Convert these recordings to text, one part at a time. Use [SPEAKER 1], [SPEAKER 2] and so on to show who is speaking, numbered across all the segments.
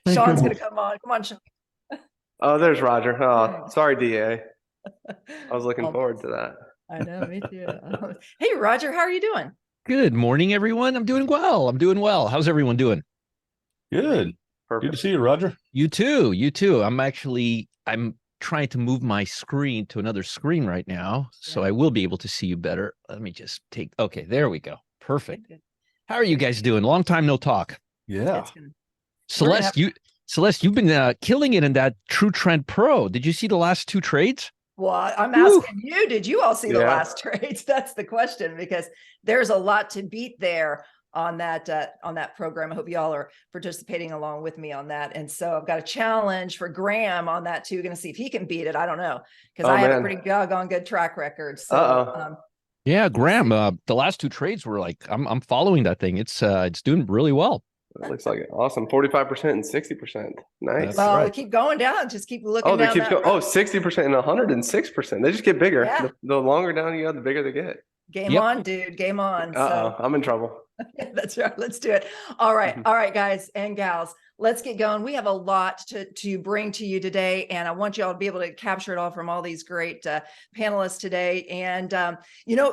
[SPEAKER 1] Thank
[SPEAKER 2] Sean's going
[SPEAKER 1] goodness.
[SPEAKER 2] to come on. Come on, Sean.
[SPEAKER 3] Oh, there's Roger. Oh, sorry, DA. I was looking forward
[SPEAKER 2] Almost.
[SPEAKER 3] to that.
[SPEAKER 2] I know, me too. Hey, Roger, how are you doing?
[SPEAKER 1] Good morning, everyone. I'm doing well. I'm doing well. How's everyone doing?
[SPEAKER 4] Good. Good to
[SPEAKER 3] Perfect.
[SPEAKER 4] see you, Roger.
[SPEAKER 1] You too. You too. I'm trying to move my screen to another screen right now, so I will be able to see you better. Let me just okay, there we go. Perfect.
[SPEAKER 2] Good.
[SPEAKER 1] How are you guys doing? Long time no talk.
[SPEAKER 4] Yeah.
[SPEAKER 1] Celeste, you've been killing it in that True Trend Pro. Did you see the last two trades?
[SPEAKER 2] Well, I'm
[SPEAKER 1] Woo.
[SPEAKER 2] asking you, did you all see the last trades? That's the question, because there's a lot to beat there on that program. I hope y'all are participating along with me on that. And so I've got a challenge for Graham on that too. Going to see if he can beat it. I don't know, because I have a pretty doggone good track record. So
[SPEAKER 1] yeah, Graham, the last two trades were like, I'm following that thing. It's doing really well.
[SPEAKER 3] It looks like it. Awesome. 45% and 60%. Nice.
[SPEAKER 1] That's
[SPEAKER 2] well,
[SPEAKER 1] right.
[SPEAKER 2] keep going down. Just keep looking
[SPEAKER 3] they
[SPEAKER 2] down
[SPEAKER 3] keep
[SPEAKER 2] that
[SPEAKER 3] going.
[SPEAKER 2] road.
[SPEAKER 3] 60% and 106%. They just get bigger.
[SPEAKER 2] Yeah.
[SPEAKER 3] The longer down you go, the bigger they get.
[SPEAKER 2] Game on, dude. Game on.
[SPEAKER 3] So I'm in trouble.
[SPEAKER 2] Yeah, that's right. Let's do it. All right. All right, guys and gals, let's get going. We have a lot to bring to you today, and I want you all to be able to capture it all from all these great panelists today. And,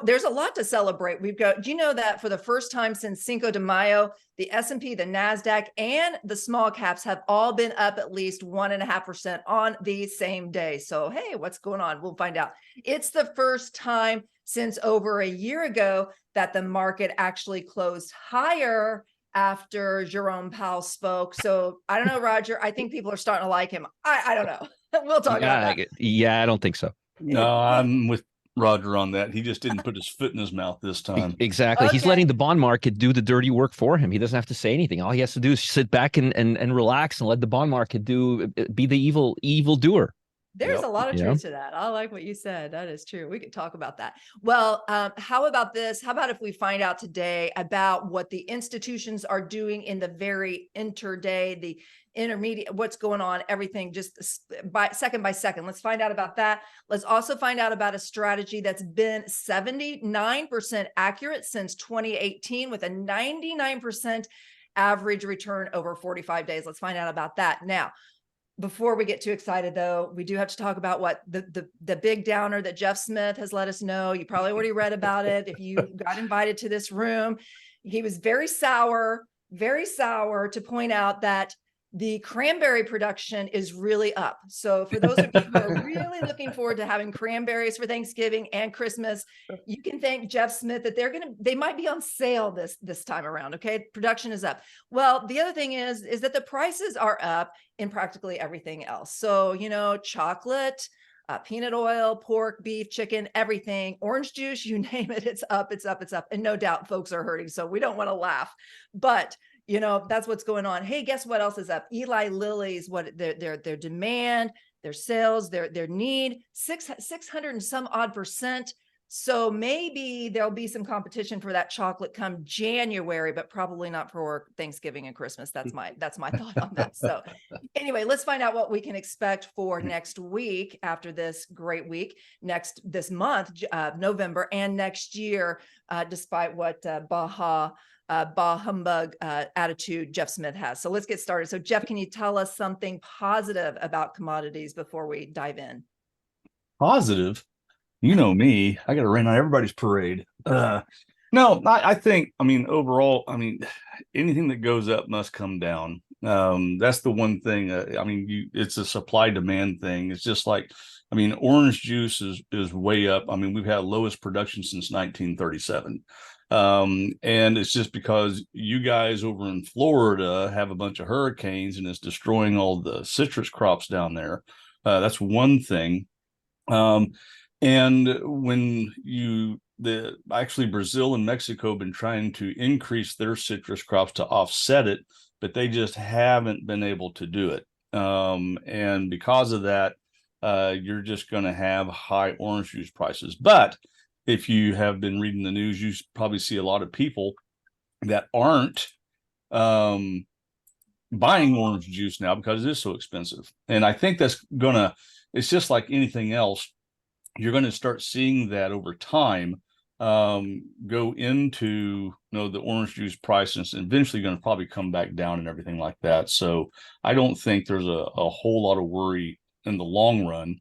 [SPEAKER 2] there's a lot to celebrate. Do you know that for the first time since Cinco de Mayo, the S&P, the NASDAQ, and the small caps have all been up at least 1.5% on the same day. So, hey, what's going on? We'll find out. It's the first time since over a year ago that the market actually closed higher after Jerome Powell spoke. So I don't know, Roger. I think people are starting to like him. I don't know. We'll talk about that.
[SPEAKER 1] Yeah, I don't think so.
[SPEAKER 4] No, I'm with Roger on that. He just didn't put his foot in his mouth this time.
[SPEAKER 1] Exactly. He's letting the bond market do the dirty work for him. He doesn't have to say anything. All he has to do is sit back and relax and let the bond market be the evil doer.
[SPEAKER 2] There's a lot of truth to that. I like what you said. That is true. We could talk about that. Well, how about this? How about if we find out today about what the institutions are doing in the very intraday, the intermediate, what's going on, everything just by second. Let's find out about that. Let's also find out about a strategy that's been 79% accurate since 2018 with a 99% average return over 45 days. Let's find out about that. Now, before we get too excited, though, we do have to talk about what the big downer that Jeff Smith has let us know. You probably already read about it. If you got invited to this room, he was very sour to point out that the cranberry production is really up. So for those of you who are really looking forward to having cranberries for Thanksgiving and Christmas, you can thank Jeff Smith that they might be on sale this time around. Okay. Production is up. Well, the other thing is that the prices are up in practically everything else. So, chocolate, peanut oil, pork, beef, chicken, everything, orange juice, you name it, it's up. And no doubt folks are hurting. So we don't want to laugh, but that's what's going on. Hey, guess what else is up? Eli Lilly's, what their demand, their sales, their need, 600 and some odd percent. So maybe there'll be some competition for that chocolate come January, but probably not for Thanksgiving and Christmas. That's my thought on that. So anyway, let's find out what we can expect for next week after this great week, this month, November, and next year, despite what bah humbug attitude Jeff Smith has. So let's get started. So Jeff, can you tell us something positive about commodities before we dive in?
[SPEAKER 4] Positive? You know me, I got to rain on everybody's parade. No, I think, overall, anything that goes up must come down. That's the one thing. It's a supply demand thing. It's just like, orange juice is way up. We've had lowest production since 1937. And it's just because you guys over in Florida have a bunch of hurricanes and it's destroying all the citrus crops down there. That's one thing. And when actually Brazil and Mexico have been trying to increase their citrus crops to offset it, but they just haven't been able to do it. And because of that, you're just going to have high orange juice prices. But if you have been reading the news, you probably see a lot of people that aren't buying orange juice now because it is so expensive. And I think it's just like anything else. You're going to start seeing that over time go into the orange juice price, and it's eventually going to probably come back down and everything like that. So I don't think there's a whole lot of worry in the long run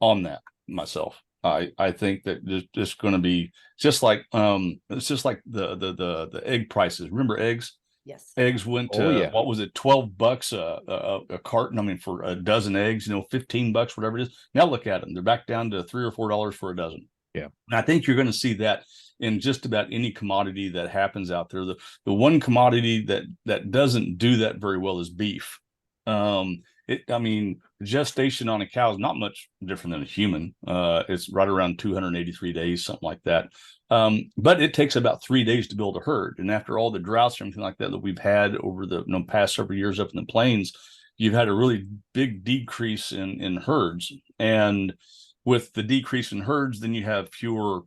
[SPEAKER 4] on that myself. I think that there's going to be just like it's just like the egg prices. Remember eggs?
[SPEAKER 2] Yes.
[SPEAKER 4] Eggs went to what was it, $12 a carton? I mean, for a dozen eggs, $15, whatever it is. Now look at them; they're back down to $3 or $4 for a dozen.
[SPEAKER 1] Yeah,
[SPEAKER 4] and I think you're going to see that in just about any commodity that happens out there. The one commodity that doesn't do that very well is beef. I mean, gestation on a cow is not much different than a human. It's right around 283 days, something like that. But it takes about 3 days to build a herd. And after all the droughts and everything like that we've had over the past several years up in the plains, you've had a really big decrease in herds. And with the decrease in herds, then you have fewer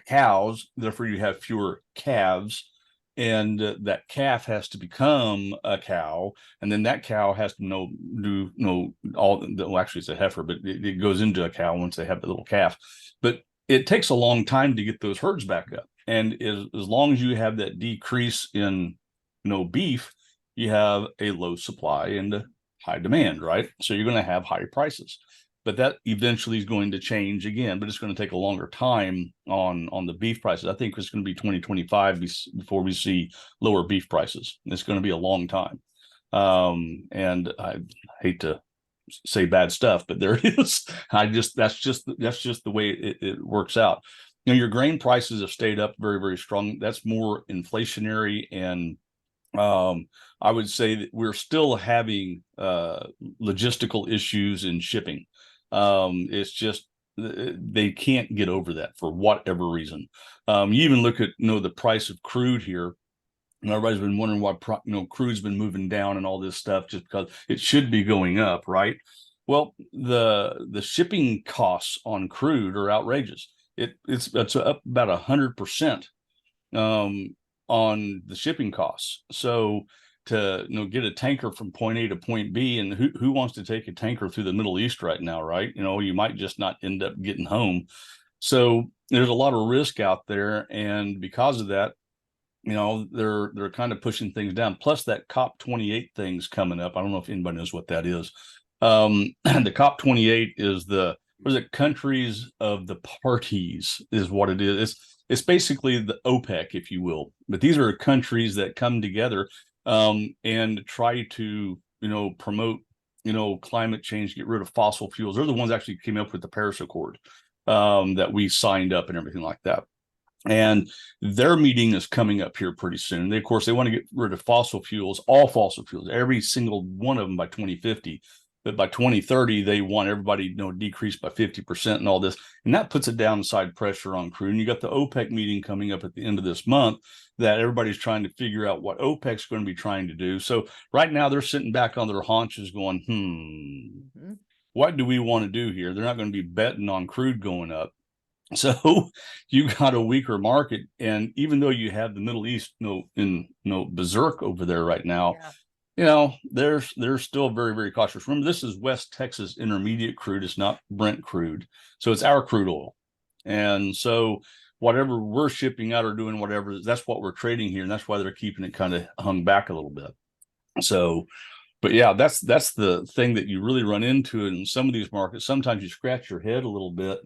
[SPEAKER 4] cows, therefore you have fewer calves, and that calf has to become a cow, and then that cow has to actually it's a heifer, but it goes into a cow once they have the little calf. But it takes a long time to get those herds back up, and as long as you have that decrease in beef, you have a low supply and a high demand, right? So you're going to have higher prices. But that eventually is going to change again, but it's going to take a longer time on the beef prices. I think it's going to be 2025 before we see lower beef prices. It's going to be a long time. And I hate to say bad stuff, but there it is. That's just the way it works out. Your grain prices have stayed up very, very strong. That's more inflationary, and I would say that we're still having logistical issues in shipping. It's just they can't get over that for whatever reason. You even look at the price of crude here. Everybody's been wondering why crude's been moving down and all this stuff, just because it should be going up, right? Well, the shipping costs on crude are outrageous. It's up about 100% on the shipping costs. So to get a tanker from point A to point B, and who wants to take a tanker through the Middle East right now, right? You might just not end up getting home. So there's a lot of risk out there, and because of that, they're kind of pushing things down. Plus that COP28 thing's coming up. I don't know if anybody knows what that is. The COP28 is countries of the parties is what it is. It's basically the OPEC, if you will. But these are countries that come together and try to, promote, climate change, get rid of fossil fuels. They're the ones that actually came up with the Paris Accord that we signed up and everything like that. And their meeting is coming up here pretty soon. Of course, they want to get rid of fossil fuels, all fossil fuels, every single one of them by 2050. But by 2030, they want everybody decreased by 50% and all this. And that puts a downside pressure on crude. And you got the OPEC meeting coming up at the end of this month that everybody's trying to figure out what OPEC's going to be trying to do. So right now they're sitting back on their haunches going, what do we want to do here? They're not going to be betting on crude going up. So you got a weaker market. And even though you have the Middle East, berserk over there right now, they're still very, very cautious. Remember, this is West Texas Intermediate crude. It's not Brent crude. So it's our crude oil. And so whatever we're shipping out or doing whatever, that's what we're trading here. And that's why they're keeping it kind of hung back a little bit. So, but yeah, that's the thing that you really run into in some of these markets. Sometimes you scratch your head a little bit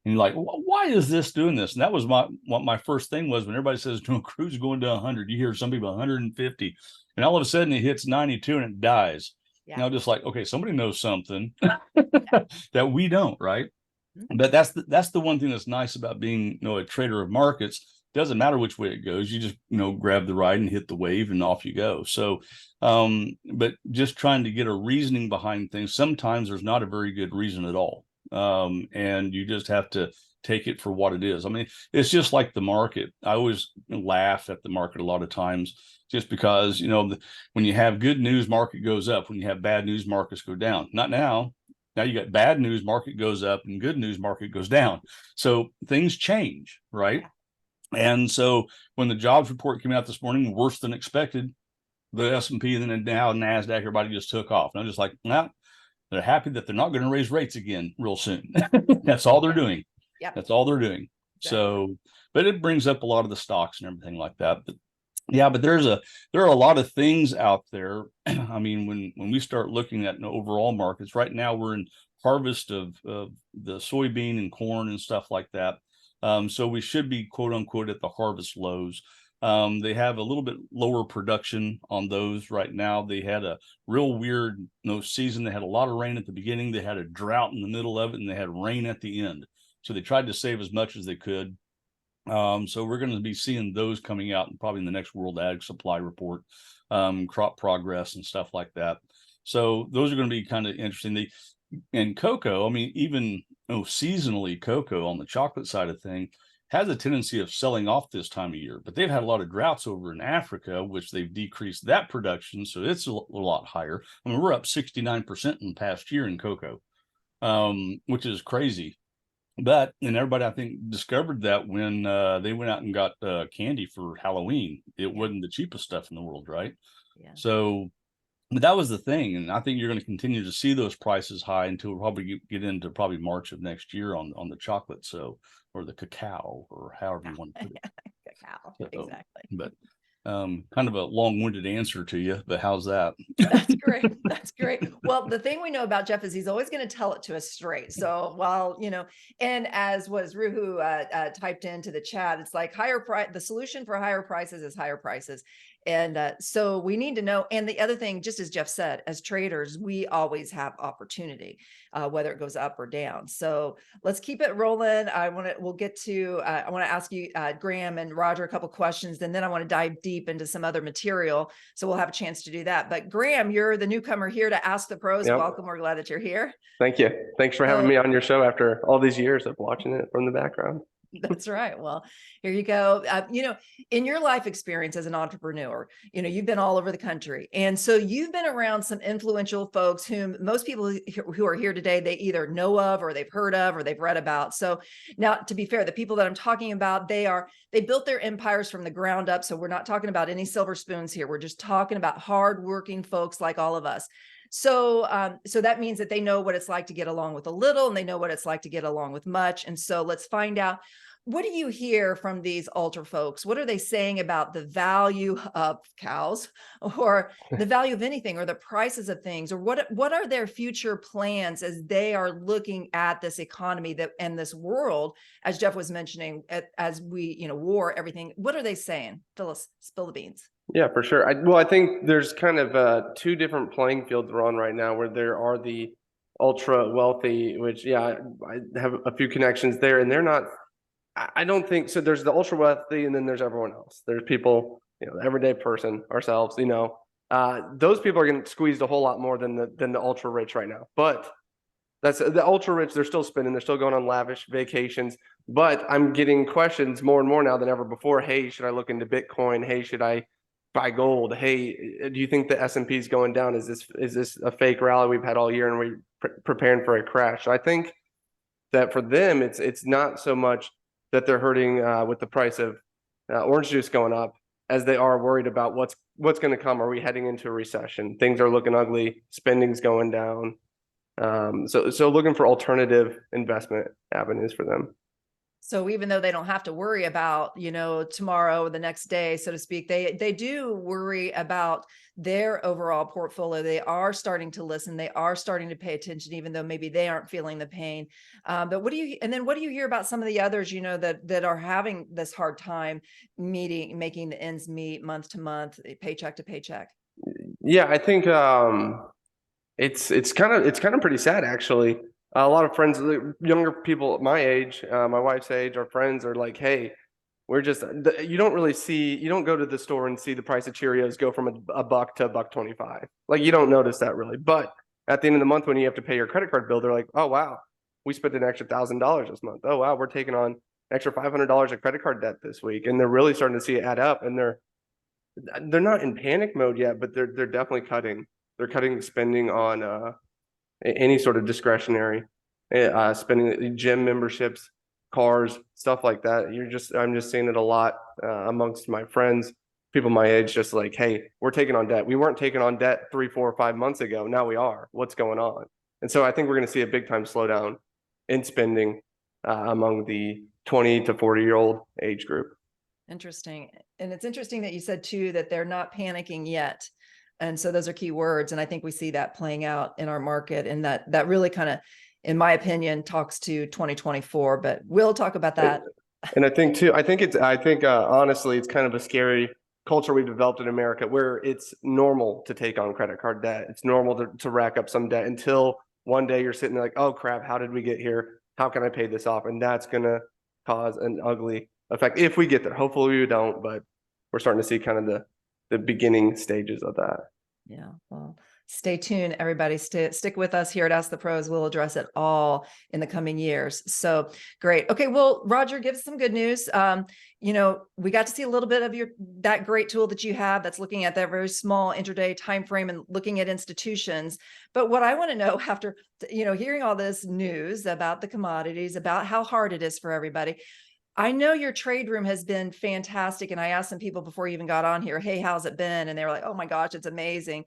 [SPEAKER 4] and you're like, why is this doing this? And that was what my first thing was when everybody says crude's going to 100. You hear some people 150. And all of a sudden it hits 92 and it dies. Yeah. Just like, okay, somebody knows something that we don't, right? But that's the one thing that's nice about being a trader of markets. Doesn't matter which way it goes. You just grab the ride and hit the wave and off you go. So but just trying to get a reasoning behind things, sometimes there's not a very good reason at all. And you just have to take it for what it is. I mean, it's just like the market. I always laugh at the market a lot of times just because, when you have good news, market goes up. When you have bad news, markets go down. Not now. Now you got bad news, market goes up, and good news, market goes down. So things change, right? And so when the jobs report came out this morning, worse than expected, the S&P and then now NASDAQ, everybody just took off. And I'm just like, nah. They're happy that they're not going to raise rates again real soon. That's all they're doing. Yep. That's all they're doing. So, but it brings up a lot of the stocks and everything like that. But yeah, but there are a lot of things out there. I mean, when we start looking at overall markets right now, we're in harvest of the soybean and corn and stuff like that. So we should be quote unquote at the harvest lows. They have a little bit lower production on those right now. They had a real weird season. They had a lot of rain at the beginning. They had a drought in the middle of it, and they had rain at the end. So they tried to save as much as they could. So we're going to be seeing those coming out probably in the next World Ag Supply Report, crop progress and stuff like that. So those are going to be kind of interesting. And cocoa, I mean, even seasonally, cocoa on the chocolate side of thing has a tendency of selling off this time of year, but they've had a lot of droughts over in Africa, which they've decreased that production. So it's a lot higher. I mean, we're up 69% in the past year in cocoa, which is crazy. But and everybody, I think, discovered that when they went out and got candy for Halloween. It wasn't the cheapest stuff in the world, right?
[SPEAKER 2] Yeah.
[SPEAKER 4] So, but that was the thing, and I think you're going to continue to see those prices high until we probably get into probably March of next year on the chocolate, or the cacao, or however you want to put it.
[SPEAKER 2] Cacao,
[SPEAKER 4] So,
[SPEAKER 2] exactly.
[SPEAKER 4] But kind of a long-winded answer to you, but how's that?
[SPEAKER 2] That's great. That's great. Well, the thing we know about Jeff is he's always going to tell it to us straight. So while, and as was Ruhu typed into the chat, it's like higher price. The solution for higher prices is higher prices. And so we need to know. And the other thing, just as Jeff said, as traders, we always have opportunity, whether it goes up or down. So let's keep it rolling. I want to ask you, Graham and Roger, a couple questions, and then I want to dive deep into some other material. So we'll have a chance to do that. But Graham, you're the newcomer here to Ask the Pros.
[SPEAKER 3] Yep.
[SPEAKER 2] Welcome. We're glad that you're here.
[SPEAKER 3] Thank you. Thanks for having me on your show after all these years of watching it from the background.
[SPEAKER 2] That's right. Well, here you go. In your life experience as an entrepreneur, you've been all over the country. And so you've been around some influential folks whom most people who are here today, they either know of or they've heard of or they've read about. So now, to be fair, the people that I'm talking about, they built their empires from the ground up. So we're not talking about any silver spoons here. We're just talking about hardworking folks like all of us. So that means that they know what it's like to get along with a little, and they know what it's like to get along with much. And so let's find out, what do you hear from these ultra folks? What are they saying about the value of cows, or the value of anything, or the prices of things, or what are their future plans as they are looking at this economy and this world, as Jeff was mentioning, as we, war, everything? What are they saying? Phyllis, spill the beans.
[SPEAKER 3] Yeah, for sure. I think there's kind of two different playing fields we're on right now, where there are the ultra wealthy, which, I have a few connections there, and they're not, I don't think so. There's the ultra wealthy, and then there's everyone else. There's people, the everyday person, ourselves, those people are getting squeezed a whole lot more than the ultra rich right now. But that's the ultra rich. They're still spending. They're still going on lavish vacations. But I'm getting questions more and more now than ever before. Hey, should I look into Bitcoin? Hey, should I buy gold? Hey, do you think the S&P is going down? Is this a fake rally we've had all year, and we're preparing for a crash? So I think that for them, it's not so much that they're hurting with the price of orange juice going up, as they are worried about what's going to come. Are we heading into a recession? Things are looking ugly. Spending's going down. So looking for alternative investment avenues for them.
[SPEAKER 2] So even though they don't have to worry about, tomorrow or the next day, so to speak, they do worry about their overall portfolio. They are starting to listen. They are starting to pay attention, even though maybe they aren't feeling the pain. But what do you hear about some of the others, that are having this hard time making the ends meet month to month, paycheck to paycheck?
[SPEAKER 3] Yeah, I think it's kind of pretty sad, actually. A lot of friends, younger people my age, my wife's age, our friends are like, hey, you don't go to the store and see the price of Cheerios go from a buck to $1.25. Like, you don't notice that really. But at the end of the month, when you have to pay your credit card bill, they're like, oh, wow, we spent an extra $1,000 this month. Oh, wow, we're taking on extra $500 of credit card debt this week. And they're really starting to see it add up. And they're not in panic mode yet, but they're definitely cutting. They're cutting spending on any sort of discretionary spending, gym memberships, cars, stuff like that. I'm just seeing it a lot amongst my friends, people my age, just like, hey, we're taking on debt. We weren't taking on debt 3, 4, 5 months ago. Now we are. What's going on? And so I think we're going to see a big time slowdown in spending among the 20 to 40-year-old age group.
[SPEAKER 2] Interesting. And it's interesting that you said too, that they're not panicking yet. And so those are key words. And I think we see that playing out in our market, and that really kind of, in my opinion, talks to 2024, but we'll talk about that.
[SPEAKER 3] And I think too, I think honestly, it's kind of a scary culture we've developed in America where it's normal to take on credit card debt. It's normal to rack up some debt until one day you're sitting there like, oh crap, how did we get here? How can I pay this off? And that's going to cause an ugly effect if we get there. Hopefully we don't, but we're starting to see kind of the beginning stages of that.
[SPEAKER 2] Yeah. Well, stay tuned, everybody. Stick with us here at Ask the Pros. We'll address it all in the coming years. So great. Okay. Well, Roger, give us some good news. You know, we got to see a little bit of that great tool that you have that's looking at that very small intraday time frame and looking at institutions. But what I want to know after, you know, hearing all this news about the commodities, about how hard it is for everybody, I know your trade room has been fantastic. And I asked some people before you even got on here, hey, how's it been? And they were like, oh my gosh, it's amazing.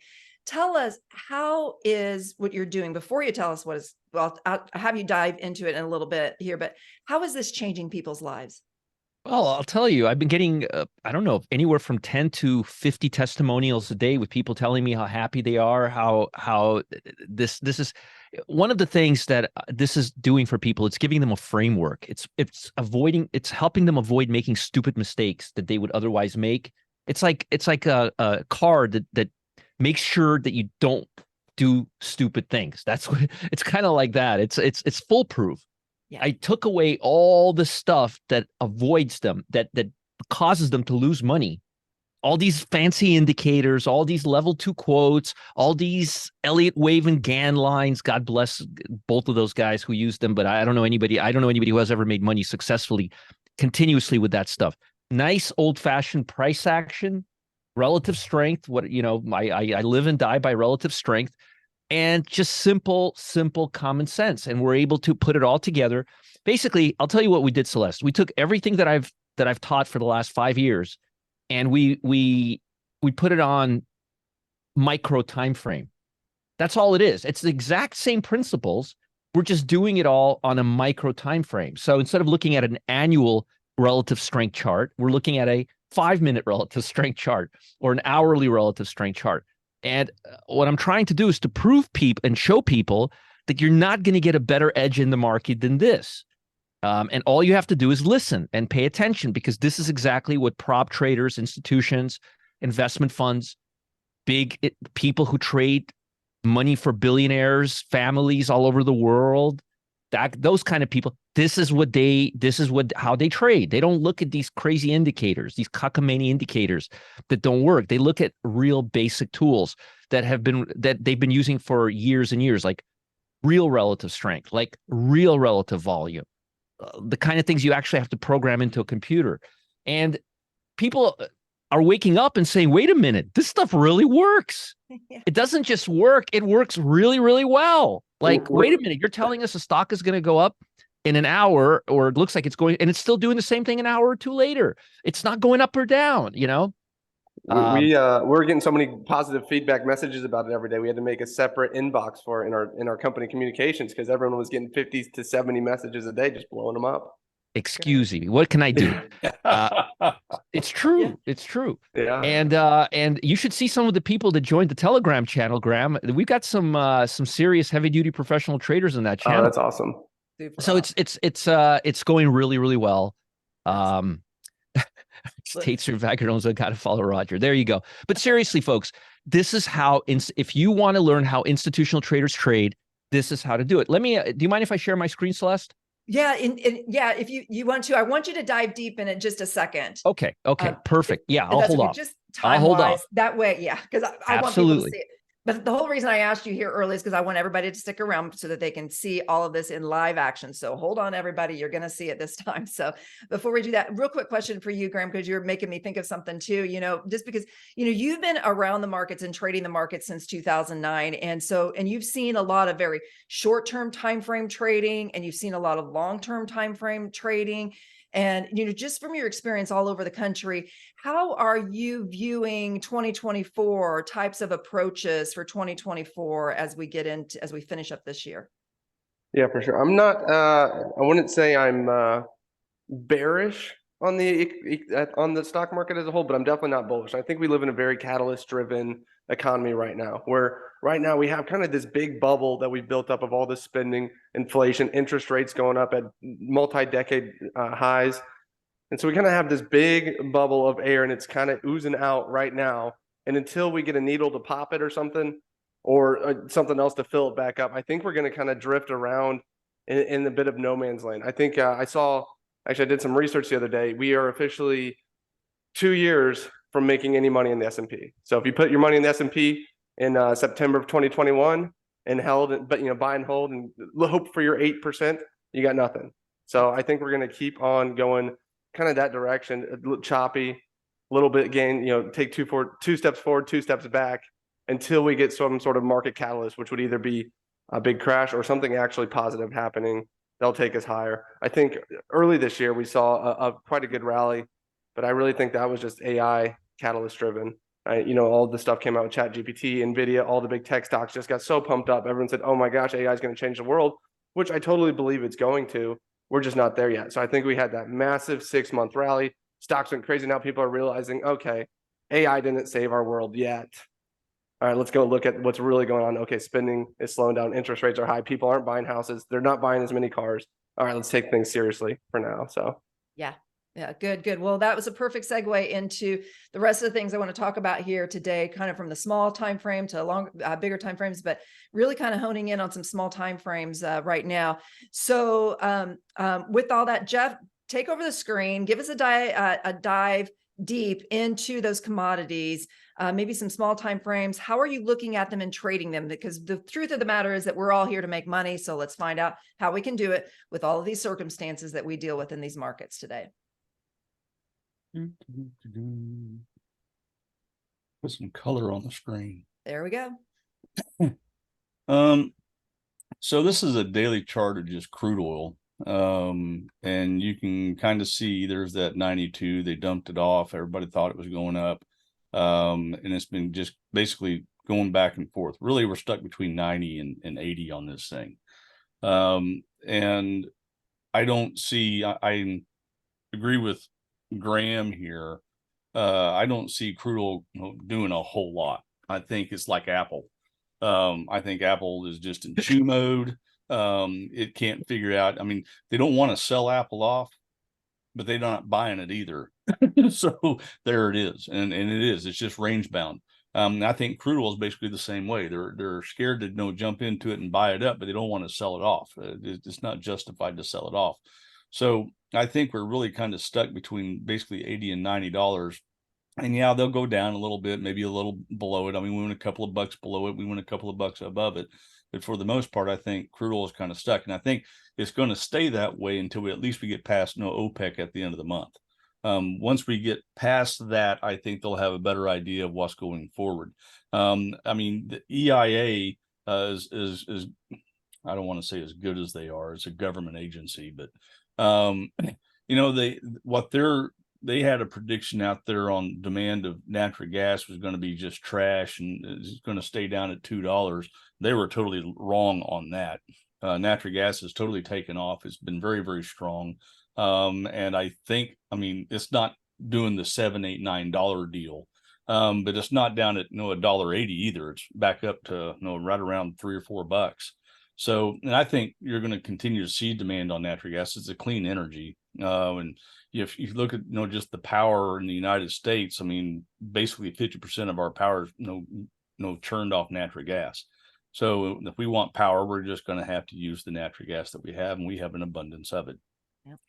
[SPEAKER 2] Tell us, how is what you're doing before you tell us what is, well, I'll have you dive into it in a little bit here, but how is this changing people's lives?
[SPEAKER 1] Well, I'll tell you, I've been getting, I don't know, anywhere from 10 to 50 testimonials a day with people telling me how happy they are, how this is one of the things that this is doing for people. It's giving them a framework. It's helping them avoid making stupid mistakes that they would otherwise make. It's like a car that makes sure that you don't do stupid things. That's what it's kind of like that. It's foolproof. Yeah. I took away all the stuff that avoids them, that causes them to lose money. All these fancy indicators, all these level 2 quotes, all these Elliott Wave and Gann lines. God bless both of those guys who use them, but I don't know anybody who has ever made money successfully continuously with that stuff. Nice old-fashioned price action, relative strength. What, you know, I live and die by relative strength. And just simple common sense. And we're able to put it all together. Basically, I'll tell you what we did, Celeste. We took everything that I've taught for the last 5 years, and we put it on micro time frame. That's all it is. It's the exact same principles. We're just doing it all on a micro time frame. So instead of looking at an annual relative strength chart, we're looking at a 5-minute relative strength chart or an hourly relative strength chart. And what I'm trying to do is to prove people and show people that you're not going to get a better edge in the market than this. And all you have to do is listen and pay attention, because this is exactly what prop traders, institutions, investment funds, people who trade money for billionaires, families all over the world, those kind of people, how they trade. They don't look at these crazy indicators, these cockamamie indicators that don't work. They look at real basic tools that they've been using for years and years, like real relative strength, like real relative volume, the kind of things you actually have to program into a computer. And people are waking up and saying, wait a minute, this stuff really works. Yeah. It doesn't just work. It works really, really well. Like, wait a minute, you're telling us a stock is going to go up in an hour, or it looks like it's going, and it's still doing the same thing an hour or two later. It's not going up or down, you know?
[SPEAKER 3] We're getting so many positive feedback messages about it every day. We had to make a separate inbox for it in our company communications, because everyone was getting 50 to 70 messages a day, just blowing them up.
[SPEAKER 1] Excuse me, what can I do? It's true. Yeah. It's true. Yeah. And you should see some of the people that joined the Telegram channel, Graham. We've got some serious heavy duty professional traders in that channel.
[SPEAKER 3] Oh, that's awesome.
[SPEAKER 1] So it's going really, really well. States or Vagarones, I got to follow Roger. There you go. But seriously, folks, this is how, if you want to learn how institutional traders trade, this is how to do it. Do you mind if I share my screen, Celeste?
[SPEAKER 2] Yeah. Yeah. If you want to, I want you to dive deep in it just a second.
[SPEAKER 1] Okay. Perfect. Yeah. I'll hold off.
[SPEAKER 2] Just time-wise, that way. Yeah. Because I want people to see it. But the whole reason I asked you here early is because I want everybody to stick around so that they can see all of this in live action. So hold on, everybody. You're going to see it this time. So before we do that, real quick question for you, Graham, because you're making me think of something too, you know, just because, you know, you've been around the markets and trading the markets since 2009. And you've seen a lot of very short-term time frame trading, and you've seen a lot of long-term time frame trading. And, you know, just from your experience all over the country, how are you viewing 2024 types of approaches for 2024 as we finish up this year?
[SPEAKER 3] Yeah, for sure. I'm not, I wouldn't say I'm bearish on the stock market as a whole, but I'm definitely not bullish. I think we live in a very catalyst-driven economy right now, where right now we have kind of this big bubble that we've built up of all this spending, inflation, interest rates going up at multi-decade highs. And so we kind of have this big bubble of air and it's kind of oozing out right now. And until we get a needle to pop it or something, or something else to fill it back up, I think we're going to kind of drift around in a bit of no man's land. I think I did some research the other day. We are officially 2 years from making any money in the S&P. So if you put your money in the S&P in September of 2021 and held, but buy and hold and hope for your 8%, you got nothing. So I think we're going to keep on going kind of that direction, a little choppy, a little bit gain, take two steps forward, 2 steps back until we get some sort of market catalyst, which would either be a big crash or something actually positive happening. They'll take us higher. I think early this year we saw a quite a good rally, but I really think that was just AI catalyst driven. All the stuff came out with ChatGPT, NVIDIA, all the big tech stocks just got so pumped up. Everyone said, "Oh my gosh, AI is going to change the world," which I totally believe it's going to. We're just not there yet. So I think we had that massive 6-month rally. Stocks went crazy. Now people are realizing, okay, AI didn't save our world yet. All right, let's go look at what's really going on. Okay, spending is slowing down. Interest rates are high. People aren't buying houses. They're not buying as many cars. All right, let's take things seriously for now. So
[SPEAKER 2] Yeah. Yeah, good. Well, that was a perfect segue into the rest of the things I want to talk about here today, kind of from the small time frame to bigger time frames, but really kind of honing in on some small time frames right now. So with all that, Jeff, take over the screen, give us a dive deep into those commodities, maybe some small time frames. How are you looking at them and trading them? Because the truth of the matter is that we're all here to make money. So let's find out how we can do it with all of these circumstances that we deal with in these markets today.
[SPEAKER 4] Put some color on the screen.
[SPEAKER 2] There we go.
[SPEAKER 4] So this is a daily chart of just crude oil. And you can kind of see there's that 92. They dumped it off. Everybody thought it was going up. And it's been just basically going back and forth. Really, we're stuck between 90 and 80 on this thing. And I don't see, I agree with Graham here. I don't see crude oil doing a whole lot. I think it's like Apple. I think Apple is just in chew mode. It can't figure out. I mean, they don't want to sell Apple off, but they're not buying it either. So there it is, and it's just range bound. I think crude oil is basically the same way. They're scared to jump into it and buy it up, but they don't want to sell it off. It's not justified to sell it off. So I think we're really kind of stuck between basically $80 and $90. And yeah, they'll go down a little bit, maybe a little below it. I mean, we went a couple of bucks below it. We went a couple of bucks above it. But for the most part, I think crude oil is kind of stuck. And I think it's going to stay that way until we get past OPEC at the end of the month. Once we get past that, I think they'll have a better idea of what's going forward. I mean, the EIA is I don't want to say as good as they are. It's a government agency, but they had a prediction out there on demand of natural gas was going to be just trash and it's going to stay down at $2. They were totally wrong on that. Natural gas has totally taken off. It's been very, very strong. And I think, it's not doing the $7, $8, $9 deal. But it's not down at $1.80 either. It's back up to right around $3 or $4. So, and I think you're going to continue to see demand on natural gas. It's a clean energy. And if you look at just the power in the United States, basically 50% of our power is churned off natural gas. So if we want power, we're just going to have to use the natural gas that we have, and we have an abundance of it. Yep.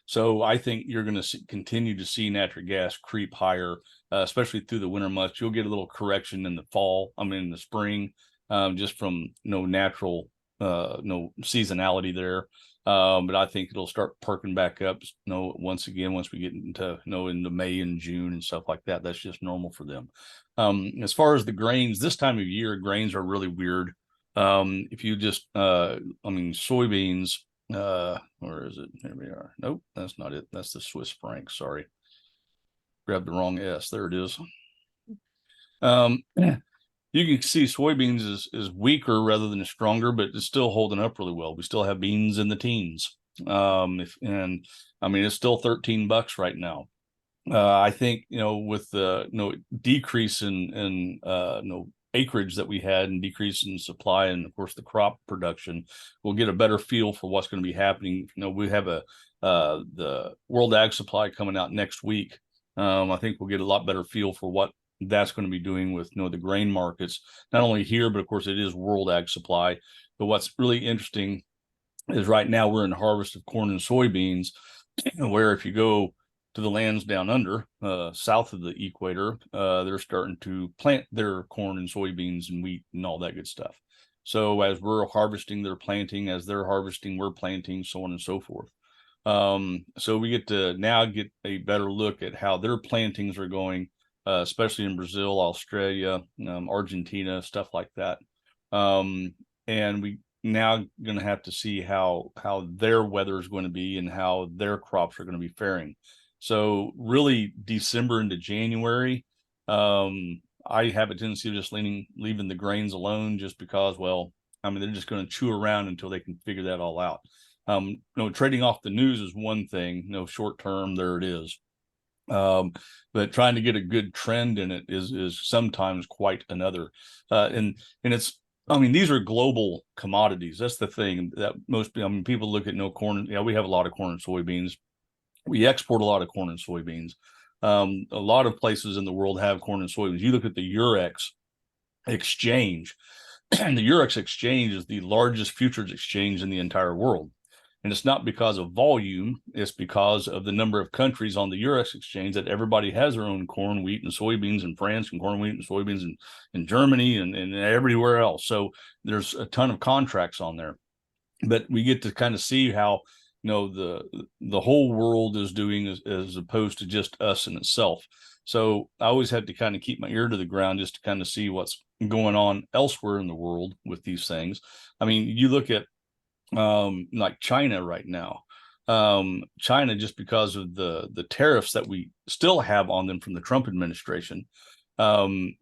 [SPEAKER 4] So I think you're going to continue to see natural gas creep higher, especially through the winter months. You'll get a little correction in the fall. In the spring, just from natural seasonality there. But I think it'll start perking back up, once again, once we get into, into May and June and stuff like that. That's just normal for them. As far as the grains, this time of year, grains are really weird. If you just, soybeans, where is it? Here we are. Nope, that's not it. That's the Swiss franc. Sorry. Grabbed the wrong S. There it is. You can see soybeans is weaker rather than stronger, but it's still holding up really well. We still have beans in the teens. And I mean, it's still $13 right now. I think, with the, decrease in acreage that we had and decrease in supply, and of course the crop production, we'll get a better feel for what's going to be happening. We have the World Ag Supply coming out next week. I think we'll get a lot better feel for what that's going to be doing with, the grain markets, not only here, but of course it is World Ag Supply. But what's really interesting is right now we're in harvest of corn and soybeans, where if you go to the lands down under, south of the equator, they're starting to plant their corn and soybeans and wheat and all that good stuff. So as we're harvesting, they're planting. As they're harvesting, we're planting, so on and so forth. So we get to now get a better look at how their plantings are going, especially in Brazil, Australia, Argentina, stuff like that. And we now going to have to see how their weather is going to be and how their crops are going to be faring. So really December into January, I have a tendency of just leaving the grains alone, just because, well, I mean, they're just going to chew around until they can figure that all out. Trading off the news is one thing, short term, there it is. But trying to get a good trend in it is sometimes quite another. And it's, I mean, these are global commodities. That's the thing that people look at corn. Yeah, we have a lot of corn and soybeans. We export a lot of corn and soybeans. A lot of places in the world have corn and soybeans. You look at the Eurex exchange, and the Eurex exchange is the largest futures exchange in the entire world. And it's not because of volume, it's because of the number of countries on the Eurex exchange that everybody has their own corn, wheat, and soybeans in France, and corn, wheat, and soybeans in Germany and everywhere else. So there's a ton of contracts on there. But we get to kind of see how the whole world is doing as opposed to just us in itself. So I always have to kind of keep my ear to the ground just to kind of see what's going on elsewhere in the world with these things. I mean, you look at like China right now. China, just because of the tariffs that we still have on them from the Trump administration, even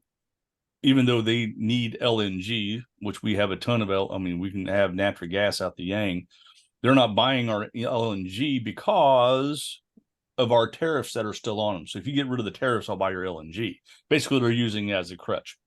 [SPEAKER 4] though they need LNG, which we have a ton of, we can have natural gas out the yang. They're not buying our LNG because of our tariffs that are still on them. So if you get rid of the tariffs, I'll buy your LNG. Basically, they're using it as a crutch.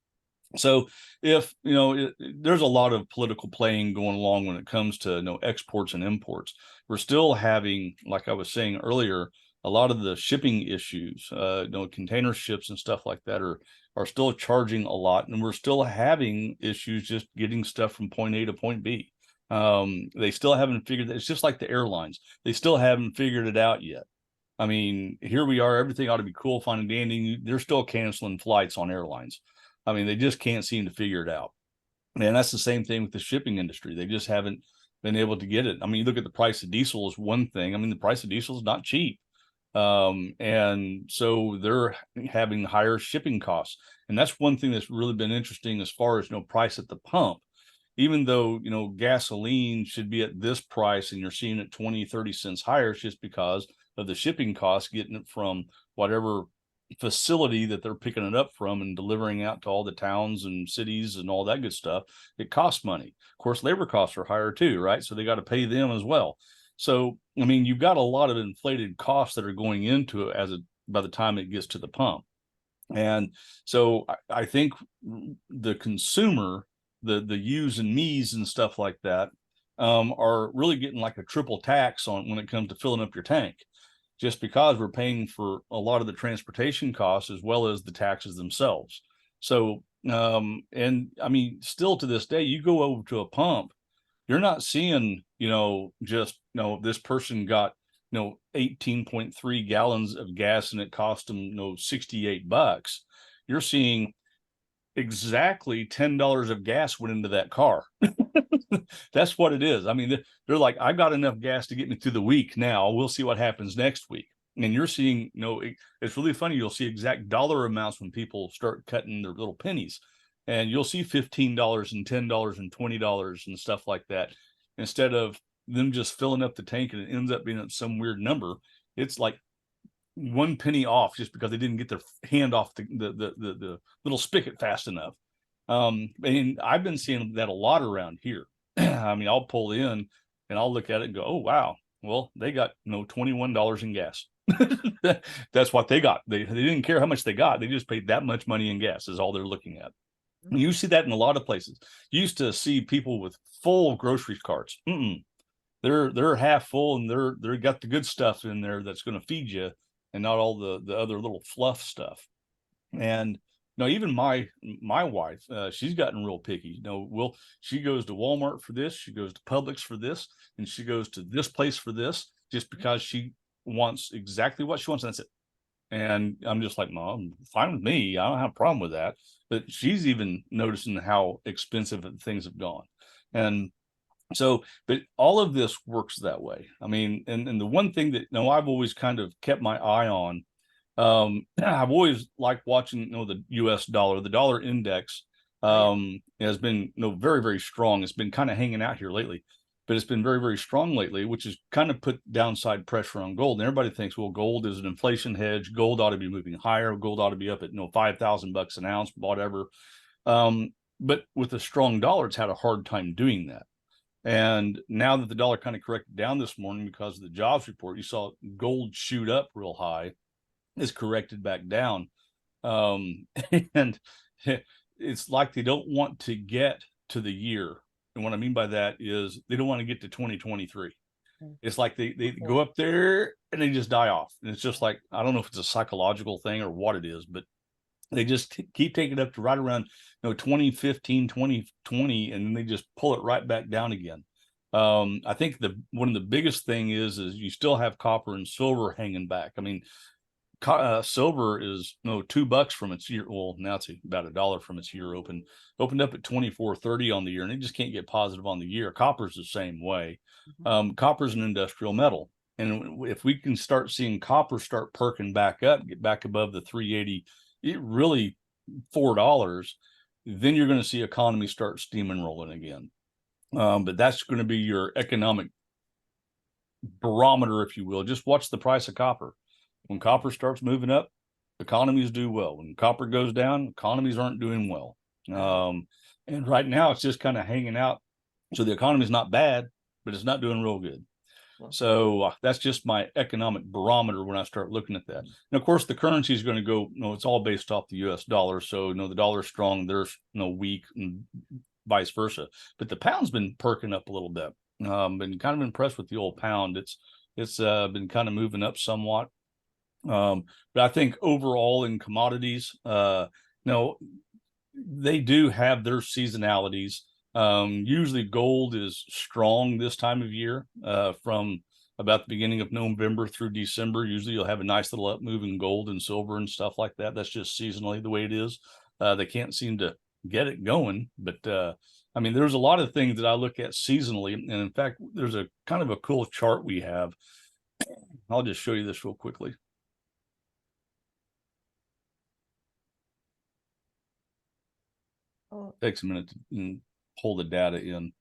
[SPEAKER 4] So if, there's a lot of political playing going along when it comes to, exports and imports. We're still having, like I was saying earlier, a lot of the shipping issues, container ships and stuff like that are still charging a lot. And we're still having issues just getting stuff from point A to point B. They still haven't figured that. It's just like the airlines. They still haven't figured it out yet. I mean, here we are, everything ought to be cool, fine and dandy. They're still canceling flights on airlines. I mean, they just can't seem to figure it out. And that's the same thing with the shipping industry. They just haven't been able to get it. I mean, you look at the price of diesel is one thing. I mean, the price of diesel is not cheap. And so they're having higher shipping costs. And that's one thing that's really been interesting as far as, price at the pump. Even though, gasoline should be at this price and you're seeing it 20, 30 cents higher, it's just because of the shipping costs, getting it from whatever facility that they're picking it up from and delivering out to all the towns and cities and all that good stuff. It costs money. Of course, labor costs are higher too, right? So they got to pay them as well. So, I mean, you've got a lot of inflated costs that are going into it by the time it gets to the pump. And so I think the consumer, the yous and me's and stuff like that, are really getting like a triple tax on when it comes to filling up your tank, just because we're paying for a lot of the transportation costs as well as the taxes themselves. So, and I mean, still to this day, you go over to a pump, you're not seeing, this person got, 18.3 gallons of gas and it cost them, $68. You're seeing exactly $10 of gas went into that car. That's what it is. I mean, they're like, I've got enough gas to get me through the week now. We'll see what happens next week. And you're seeing, it's really funny. You'll see exact dollar amounts when people start cutting their little pennies, and you'll see $15 and $10 and $20 and stuff like that. Instead of them just filling up the tank and it ends up being at some weird number, it's like 1 penny off just because they didn't get their hand off the little spigot fast enough. And I've been seeing that a lot around here. I mean, I'll pull in and I'll look at it and go, oh, wow, Well, they got $21 in gas. That's what they got. They didn't care how much they got. They just paid that much money in gas is all they're looking at. You see that in a lot of places. You used to see people with full grocery carts. They're half full, and they're got the good stuff in there that's going to feed you, and not all the other little fluff stuff. And even my wife, she's gotten real picky. She goes to Walmart for this, she goes to Publix for this, and she goes to this place for this, just because she wants exactly what she wants, and that's it. And I'm just like, Mom, fine with me. I don't have a problem with that. But she's even noticing how expensive things have gone. And so, but all of this works that way. I mean, and the one thing that I've always kind of kept my eye on, I've always liked watching the US dollar. The dollar index has been very, very strong. It's been kind of hanging out here lately, but it's been very, very strong lately, which has kind of put downside pressure on gold. And everybody thinks, well, gold is an inflation hedge. Gold ought to be moving higher. Gold ought to be up at $5,000 an ounce, whatever. But with a strong dollar, it's had a hard time doing that. And now that the dollar kind of corrected down this morning because of the jobs report, you saw gold shoot up real high, is corrected back down. And it's like they don't want to get to the year. And what I mean by that is they don't want to get to 2023. It's like they go up there and they just die off. And it's just like, I don't know if it's a psychological thing or what it is, but they just keep taking it up to right around 2015, 2020, and then they just pull it right back down again. I think one of the biggest thing is you still have copper and silver hanging back. I mean, silver is $2 from its year. Well, now it's about $1 from its year opened up at 24.30 on the year, and it just can't get positive on the year. Copper's the same way. Copper's an industrial metal, and if we can start seeing copper start perking back up, get back above the 380, it really $4, then you're going to see economy start steaming rolling again. But that's going to be your economic barometer, if you will. Just watch the price of copper. When copper starts moving up, economies do well. When copper goes down, economies aren't doing well. And right now it's just kind of hanging out. So the economy is not bad, but it's not doing real good. So that's just my economic barometer when I start looking at that. And of course, the currency is going to go, it's all based off the US dollar. So, the dollar's strong, there's weak, and vice versa. But the pound's been perking up a little bit. Been kind of impressed with the old pound. It's been kind of moving up somewhat. But I think overall in commodities, they do have their seasonalities. Usually gold is strong this time of year, from about the beginning of November through December. Usually you'll have a nice little up move in gold and silver and stuff like that. That's just seasonally the way it is. They can't seem to get it going, but I mean, there's a lot of things that I look at seasonally. And in fact, there's a kind of a cool chart we have. I'll just show you this real quickly. Takes a minute to pull the data in.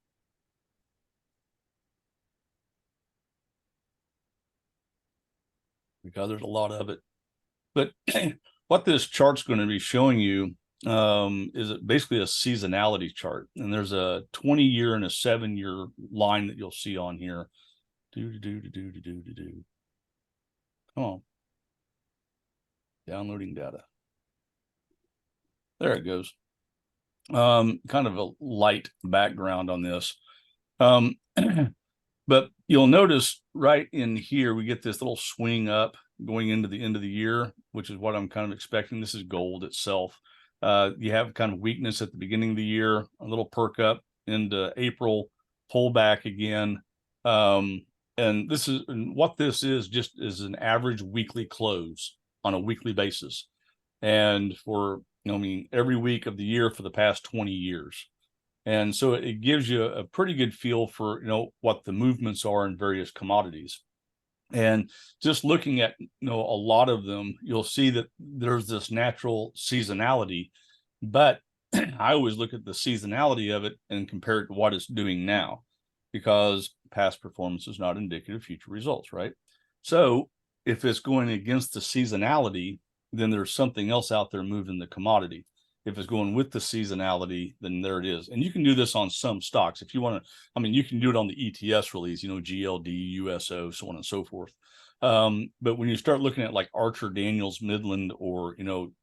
[SPEAKER 4] Because there's a lot of it. But what this chart's going to be showing you is basically a seasonality chart. And there's a 20-year and a 7-year line that you'll see on here. Come on. Downloading data. There it goes. Kind of a light background on this. But you'll notice right in here, we get this little swing up going into the end of the year, which is what I'm kind of expecting. This is gold itself. You have kind of weakness at the beginning of the year, a little perk up into April, pull back again. And what this is just is an average weekly close on a weekly basis. And for, every week of the year for the past 20 years. And so it gives you a pretty good feel for, what the movements are in various commodities. And just looking at, a lot of them, you'll see that there's this natural seasonality, but I always look at the seasonality of it and compare it to what it's doing now, because past performance is not indicative of future results, right? So if it's going against the seasonality, then there's something else out there moving the commodity. If it's going with the seasonality, then there it is. And you can do this on some stocks if you want to. I mean, you can do it on the ETS release, GLD, USO, so on and so forth. But when you start looking at like Archer Daniels Midland or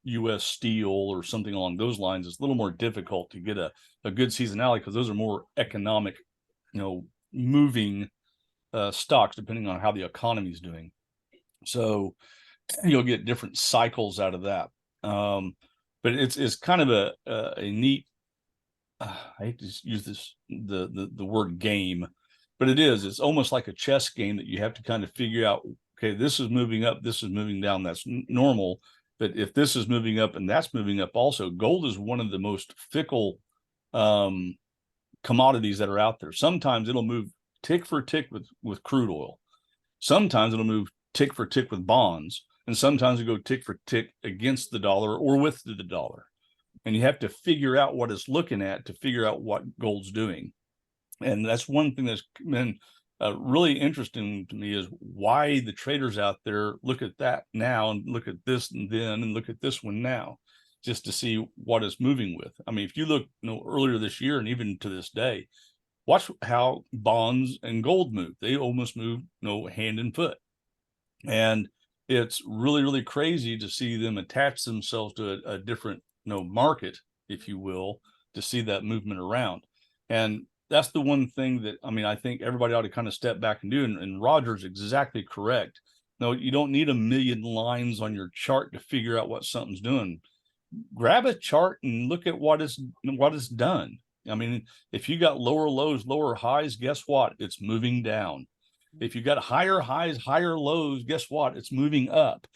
[SPEAKER 4] US Steel or something along those lines, it's a little more difficult to get a good seasonality, because those are more economic, moving stocks depending on how the economy is doing. So you'll get different cycles out of that. But it's kind of a neat, I hate to use the word game, but it's almost like a chess game that you have to kind of figure out, okay, this is moving up, this is moving down, that's normal. But if this is moving up and that's moving up also, gold is one of the most fickle commodities that are out there. Sometimes it'll move tick for tick with crude oil. Sometimes it'll move tick for tick with bonds. And sometimes it go tick for tick against the dollar or with the dollar. And you have to figure out what it's looking at to figure out what gold's doing. And that's one thing that's been really interesting to me, is why the traders out there look at that now and look at this and then and look at this one now, just to see what it's moving with. I mean, if you look earlier this year and even to this day, watch how bonds and gold move. They almost move hand and foot. And it's really, really crazy to see them attach themselves to a different, market, if you will, to see that movement around. And that's the one thing that, I think everybody ought to kind of step back and do. And Roger's exactly correct. No, you don't need a million lines on your chart to figure out what something's doing. Grab a chart and look at what it's done. If you got lower lows, lower highs, guess what? It's moving down. If you got higher highs, higher lows, guess what? It's moving up.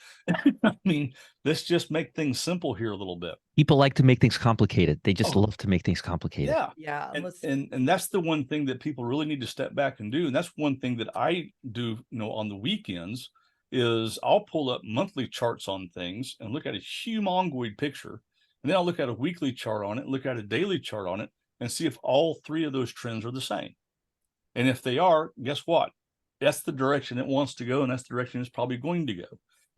[SPEAKER 4] Let's just make things simple here a little bit.
[SPEAKER 1] People like to make things complicated. They just love to make things complicated.
[SPEAKER 2] Yeah.
[SPEAKER 4] And that's the one thing that people really need to step back and do. And that's one thing that I do, on the weekends, is I'll pull up monthly charts on things and look at a humongoid picture. And then I'll look at a weekly chart on it, look at a daily chart on it, and see if all three of those trends are the same. And if they are, guess what? That's the direction it wants to go, and that's the direction it's probably going to go.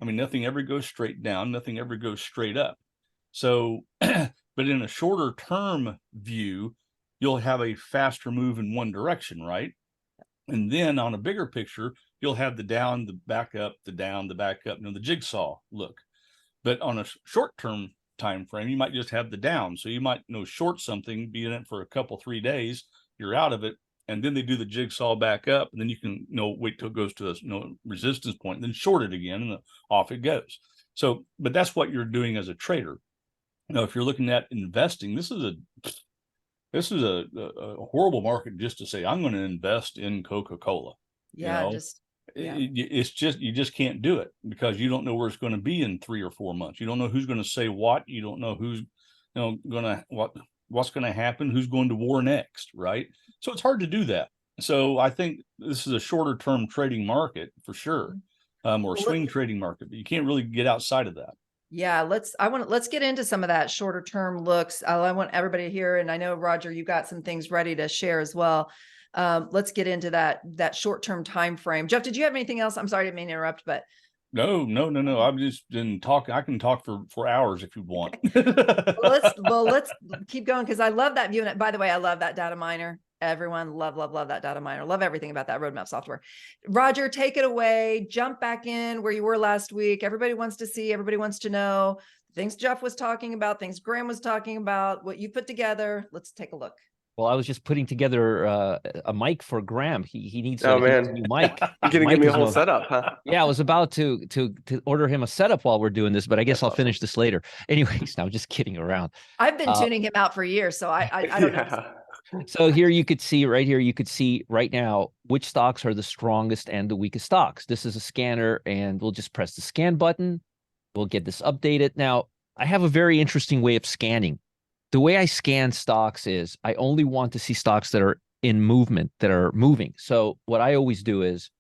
[SPEAKER 4] Nothing ever goes straight down, nothing ever goes straight up. So, but in a shorter term view, you'll have a faster move in one direction, right? And then on a bigger picture, you'll have the down, the back up, the down, the back up, the jigsaw look. But on a short term time frame, you might just have the down. So you might short something, be in it for a couple, 3 days, you're out of it. And then they do the jigsaw back up, and then you can wait till it goes to a resistance point, and then short it again, and off it goes. So, but that's what you're doing as a trader. If you're looking at investing, this is a horrible market just to say I'm going to invest in Coca-Cola. It's just, you just can't do it, because you don't know where it's going to be in 3 or 4 months. You don't know who's going to say what. You don't know who's what's going to happen, who's going to war next, right? So it's hard to do that. So I think this is a shorter term trading market for sure, or swing trading market, but you can't really get outside of that.
[SPEAKER 2] Yeah, let's get into some of that shorter term looks. I want everybody to hear, and I know, Roger, you got some things ready to share as well. Let's get into that short term time frame. Jeff, did you have anything else? I'm sorry, I didn't mean to interrupt, but
[SPEAKER 4] No. I've just been talking. I can talk for hours if you want.
[SPEAKER 2] Let's keep going, because I love that view. And by the way, I love that data miner. Everyone love that data miner. Love everything about that roadmap software. Roger, take it away. Jump back in where you were last week. Everybody wants to see, everybody wants to know things Jeff was talking about, things Graham was talking about, what you put together. Let's take a look.
[SPEAKER 1] Well, I was just putting together a mic for Graham. He needs
[SPEAKER 3] a
[SPEAKER 1] new mic.
[SPEAKER 3] You're gonna give me a whole setup, huh?
[SPEAKER 1] Yeah, I was about to order him a setup while we're doing this, but I guess I'll finish this later. Anyways, now I'm just kidding around.
[SPEAKER 2] I've been tuning him out for years, so I don't know.
[SPEAKER 1] So here you could see right now which stocks are the strongest and the weakest stocks. This is a scanner, and we'll just press the scan button. We'll get this updated. Now, I have a very interesting way of scanning. The way I scan stocks is I only want to see stocks that are in movement, that are moving. So what I always do is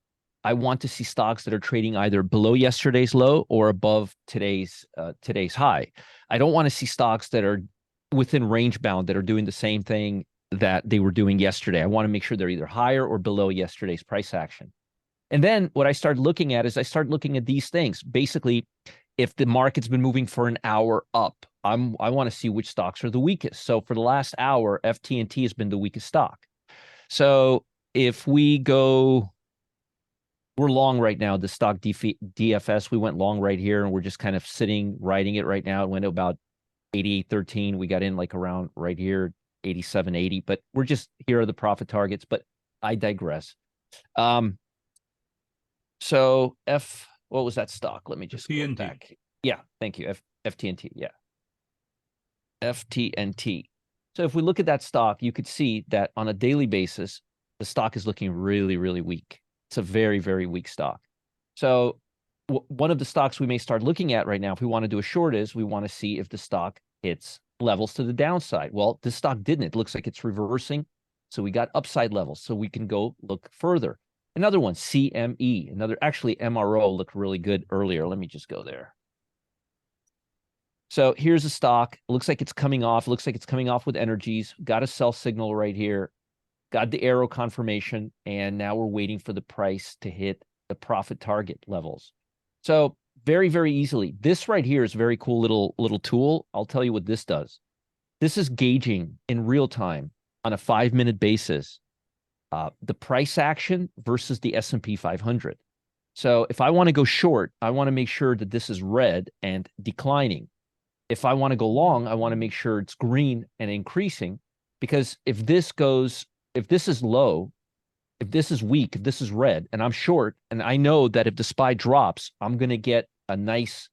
[SPEAKER 1] I want to see stocks that are trading either below yesterday's low or above today's high. I don't want to see stocks that are within range bound, that are doing the same thing that they were doing yesterday. I want to make sure they're either higher or below yesterday's price action. And then what I started looking at is I started looking at these things. Basically, if the market's been moving for an hour up, I want to see which stocks are the weakest. So for the last hour, FT&T has been the weakest stock. So if we go, we're long right now, the stock DFS, we went long right here, and we're just kind of sitting, riding it right now. It went to about 88.13. We got in like around right here, 87.80, but we're just, here are the profit targets, but I digress. So what was that stock? Let me just go back. Yeah, thank you. FT&T, yeah. FT&T. So if we look at that stock, you could see that on a daily basis, the stock is looking really, really weak. It's a very, very weak stock. So one of the stocks we may start looking at right now, if we want to do a short, is we want to see if the stock hits levels to the downside. Well, this stock didn't. It looks like it's reversing. So we got upside levels. So we can go look further. Another one, CME. Actually, MRO looked really good earlier. Let me just go there. So here's a stock. It looks like it's coming off. It looks like it's coming off with energies. Got a sell signal right here. Got the arrow confirmation. And now we're waiting for the price to hit the profit target levels. So very, very easily. This right here is a very cool little tool. I'll tell you what this does. This is gauging in real time on a 5-minute basis the price action versus the S&P 500. So if I want to go short, I want to make sure that this is red and declining. If I want to go long, I want to make sure it's green and increasing, because if this is low, if this is weak, if this is red and I'm short, and I know that if the SPY drops, I'm going to get a nice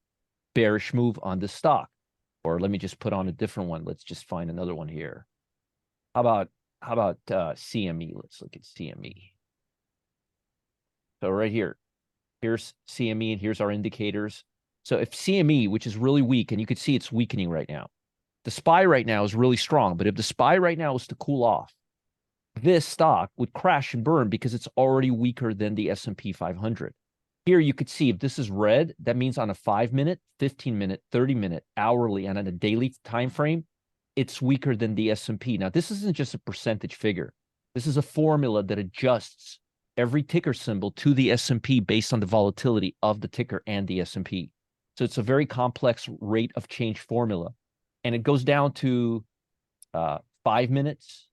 [SPEAKER 1] bearish move on this stock. Or let me just put on a different one. Let's just find another one here. How about CME? Let's look at CME. So right here, here's CME and here's our indicators. So if CME, which is really weak, and you can see it's weakening right now, the SPY right now is really strong. But if the SPY right now was to cool off, this stock would crash and burn because it's already weaker than the S&P 500. Here you could see if this is red, that means on a 5-minute, 15-minute, 30-minute, hourly, and on a daily time frame, it's weaker than the S&P. Now, this isn't just a percentage figure. This is a formula that adjusts every ticker symbol to the S&P based on the volatility of the ticker and the S&P. So it's a very complex rate of change formula. And it goes down to 5 minutes,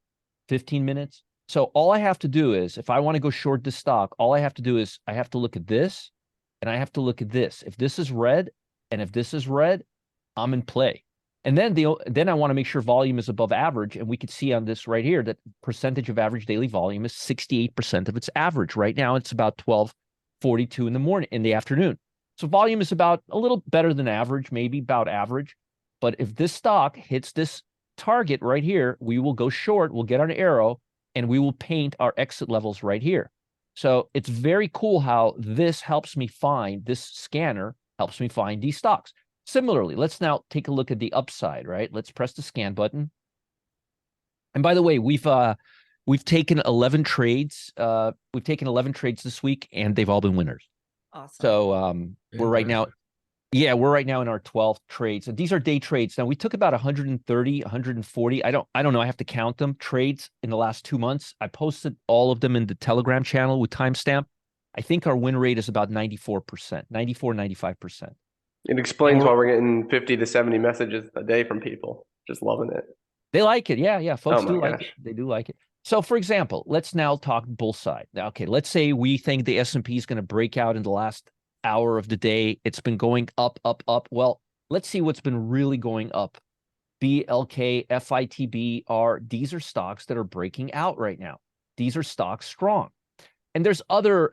[SPEAKER 1] 15 minutes. So all I have to do is, if I want to go short this stock, all I have to do is I have to look at this and I have to look at this. If this is red and if this is red, I'm in play. And then I want to make sure volume is above average. And we could see on this right here that percentage of average daily volume is 68% of its average. Right now, it's about 12:42 in the afternoon. So volume is about a little better than average, maybe about average. But if this stock hits this target right here, we will go short, we'll get an arrow, and we will paint our exit levels right here. So it's very cool how this scanner helps me find these stocks. Similarly, let's now take a look at the upside, right? Let's press the scan button. And by the way, we've taken 11 trades. We've taken 11 trades this week, and they've all been winners.
[SPEAKER 2] Awesome.
[SPEAKER 1] So we're right now in our 12th trades. And these are day trades. Now, we took about 130, 140. I don't know. I have to count them. Trades in the last 2 months. I posted all of them in the Telegram channel with timestamp. I think our win rate is about 94%, 94, 95%.
[SPEAKER 3] It explains why we're getting 50 to 70 messages a day from people. Just loving it.
[SPEAKER 1] They like it. Yeah. Folks do like it. They do like it. So, for example, let's now talk bull side. Now, okay, let's say we think the S&P is going to break out in the last hour of the day. It's been going up, up, up. Well, let's see what's been really going up. BLK, FITB, these are stocks that are breaking out right now. These are stocks strong. And there's other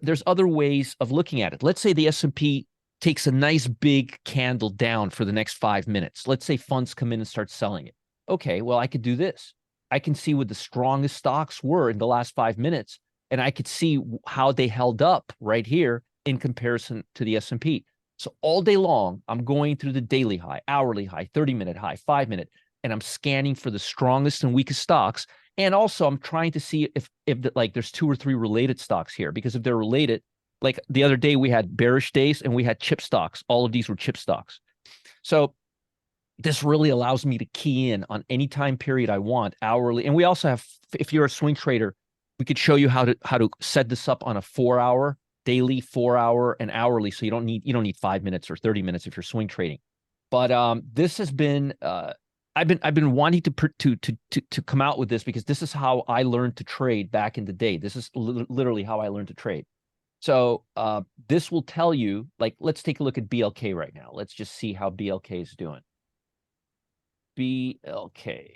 [SPEAKER 1] ways of looking at it. Let's say the S&P takes a nice big candle down for the next 5 minutes. Let's say funds come in and start selling it. Okay, well, I could do this. I can see what the strongest stocks were in the last 5 minutes, and I could see how they held up right here in comparison to the S&P. So all day long, I'm going through the daily high, hourly high, 30-minute high, 5-minute, and I'm scanning for the strongest and weakest stocks. And also, I'm trying to see if there's 2 or 3 related stocks here, because if they're related, like the other day we had bearish days and we had chip stocks. All of these were chip stocks. So this really allows me to key in on any time period I want, hourly. And we also have, if you're a swing trader, we could show you how to set this up on a 4-hour daily, 4 hour, and hourly. So you don't need 5 minutes or 30 minutes if you're swing trading. But this has been I've been wanting to come out with this because this is how I learned to trade back in the day. This is literally how I learned to trade. So this will tell you, like, let's take a look at BLK right now. Let's just see how BLK is doing. BLK.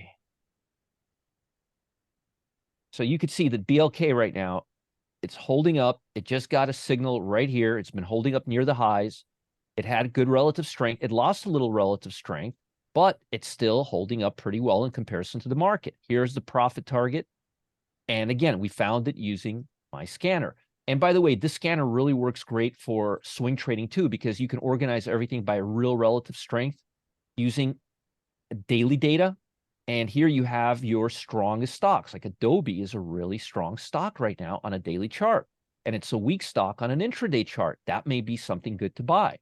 [SPEAKER 1] So you could see that BLK right now, it's holding up. It just got a signal right here. It's been holding up near the highs. It had good relative strength. It lost a little relative strength, but it's still holding up pretty well in comparison to the market. Here's the profit target. And again, we found it using my scanner. And by the way, this scanner really works great for swing trading too, because you can organize everything by real relative strength using daily data. And here you have your strongest stocks. Like Adobe is a really strong stock right now on a daily chart. And it's a weak stock on an intraday chart. That may be something good to buy.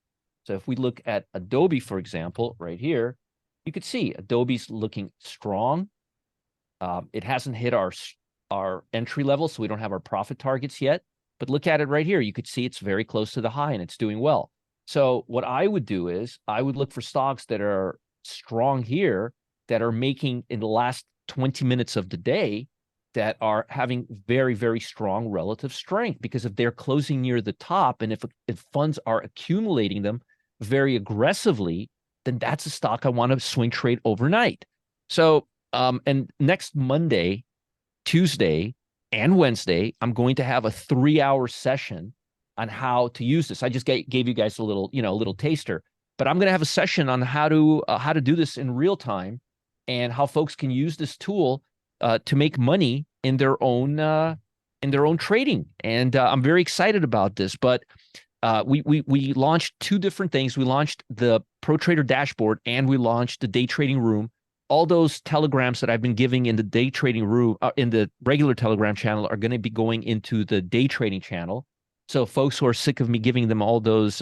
[SPEAKER 1] So if we look at Adobe, for example, right here, you could see Adobe's looking strong. It hasn't hit our entry level, so we don't have our profit targets yet. But look at it right here. You could see it's very close to the high and it's doing well. So what I would do is I would look for stocks that are strong here, that are making in the last 20 minutes of the day, that are having very, very strong relative strength. Because if they're closing near the top and if funds are accumulating them very aggressively, then that's a stock I want to swing trade overnight. So, and next Monday, Tuesday, and Wednesday, I'm going to have a 3-hour session on how to use this. I just gave you guys a little taster, but I'm going to have a session on how to do this in real time and how folks can use this tool to make money in their own trading. And I'm very excited about this. But we launched 2 different things. We launched the Pro Trader dashboard and we launched the day trading room. All those telegrams that I've been giving in the day trading room, in the regular Telegram channel, are going to be going into the day trading channel. So folks who are sick of me giving them all those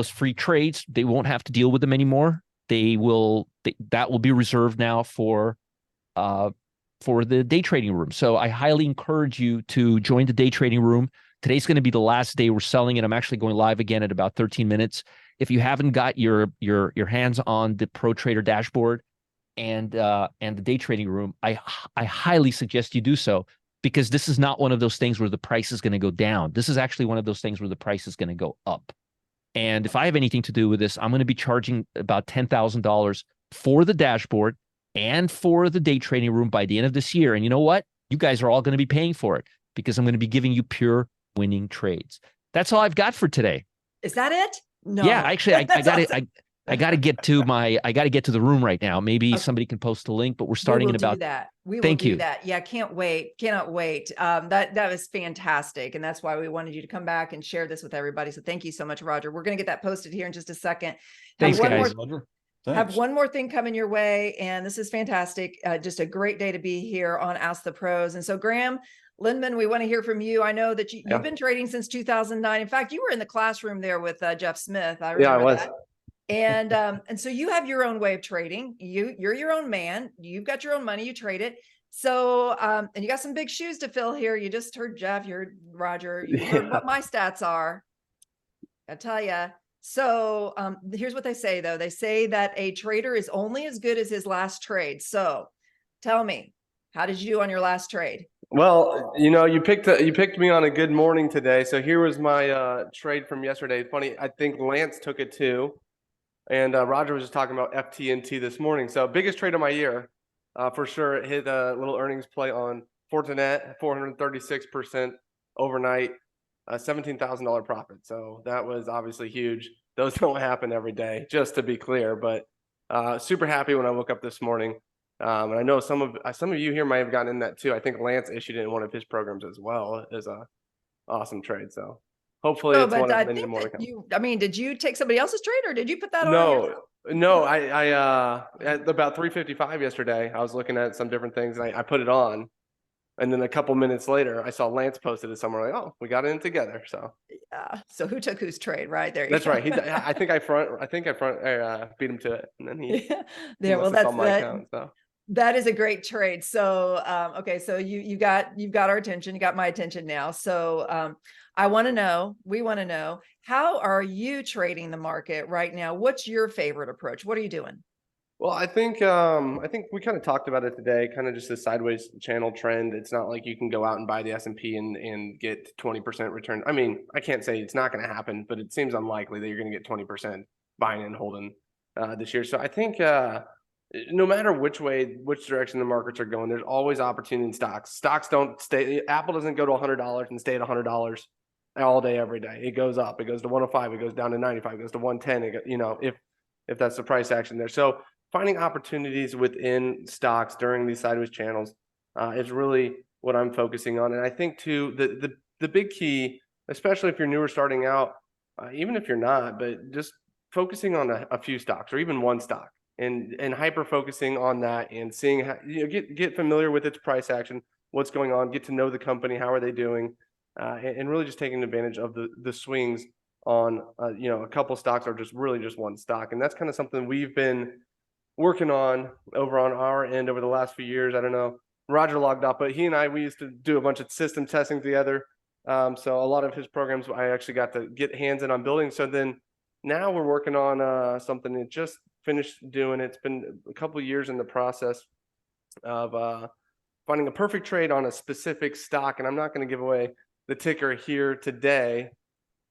[SPEAKER 1] free trades, they won't have to deal with them anymore. That will be reserved now for the day trading room. So I highly encourage you to join the day trading room. Today's going to be the last day we're selling it. I'm actually going live again at about 13 minutes. If you haven't got your hands on the Pro Trader dashboard and the day trading room, I highly suggest you do so, because this is not one of those things where the price is going to go down. This is actually one of those things where the price is going to go up. And if I have anything to do with this, I'm going to be charging about $10,000 for the dashboard and for the day trading room by the end of this year. And you know what? You guys are all going to be paying for it, because I'm going to be giving you pure winning trades. That's all I've got for today.
[SPEAKER 2] Is that it? No.
[SPEAKER 1] Yeah, actually, I got it.
[SPEAKER 2] Awesome.
[SPEAKER 1] I got to get to the room right now. Maybe somebody can post a link, but we're starting in about.
[SPEAKER 2] We will do that. Yeah, can't wait. Cannot wait. That was fantastic, and that's why we wanted you to come back and share this with everybody. So thank you so much, Roger. We're going to get that posted here in just a second.
[SPEAKER 1] Thanks, guys.
[SPEAKER 2] Have one more thing coming your way, and this is fantastic. Just a great day to be here on Ask the Pros. And so, Graham Lindman, we want to hear from you. I know that you've been trading since 2009. In fact, you were in the classroom there with Jeff Smith. I remember
[SPEAKER 3] I was.
[SPEAKER 2] that. And so you have your own way of trading. You're your own man. You've got your own money. You trade it. So, and you got some big shoes to fill here. You just heard Jeff, you heard Roger, you heard what my stats are. I tell you. So, here's what they say though. They say that a trader is only as good as his last trade. So tell me, how did you do on your last trade?
[SPEAKER 3] Well, you picked me on a good morning today. So here was my trade from yesterday. Funny, I think Lance took it too. And Roger was just talking about FTNT this morning. So biggest trade of my year, for sure. It hit a little earnings play on Fortinet, 436% overnight, $17,000 profit. So that was obviously huge. Those don't happen every day, just to be clear. But super happy when I woke up this morning. And I know some of you here might have gotten in that too. I think Lance issued it in one of his programs as well as a awesome trade. So. Hopefully it's one of many more to come.
[SPEAKER 2] Did you take somebody else's trade or did you put that on yourself?
[SPEAKER 3] No, I at about 3:55 yesterday, I was looking at some different things and I put it on. And then a couple minutes later, I saw Lance posted it somewhere like, oh, we got it in together. So
[SPEAKER 2] yeah. So who took whose trade, right? There you
[SPEAKER 3] That's
[SPEAKER 2] go.
[SPEAKER 3] right. I think I beat him to it. And then he
[SPEAKER 2] well, that's
[SPEAKER 3] on my account, so.
[SPEAKER 2] That is a great trade. So, okay. So you've got our attention, you got my attention now. So, we want to know, how are you trading the market right now? What's your favorite approach? What are you doing?
[SPEAKER 3] Well, I think we kind of talked about it today, kind of just a sideways channel trend. It's not like you can go out and buy the S&P and get 20% return. I mean, I can't say it's not going to happen, but it seems unlikely that you're going to get 20% buying and holding this year. So I think no matter which direction the markets are going, there's always opportunity in stocks. Stocks don't stay. Apple doesn't go to $100 and stay at $100 all day, every day. It goes up. It goes to 105. It goes down to 95. It goes to 110. If that's the price action there. So finding opportunities within stocks during these sideways channels is really what I'm focusing on. And I think too, the big key, especially if you're newer starting out, even if you're not, but just focusing on a few stocks or even one stock and hyper focusing on that and seeing how, get familiar with its price action, what's going on, get to know the company, how are they doing, and really just taking advantage of the swings on a couple stocks or just really just one stock. And that's kind of something we've been working on over on our end over the last few years. I don't know, Roger logged up, but he and we used to do a bunch of system testing together. So a lot of his programs I actually got to get hands in on building. So then now we're working on something that just finished doing. It's been a couple of years in the process of finding a perfect trade on a specific stock. And I'm not going to give away the ticker here today,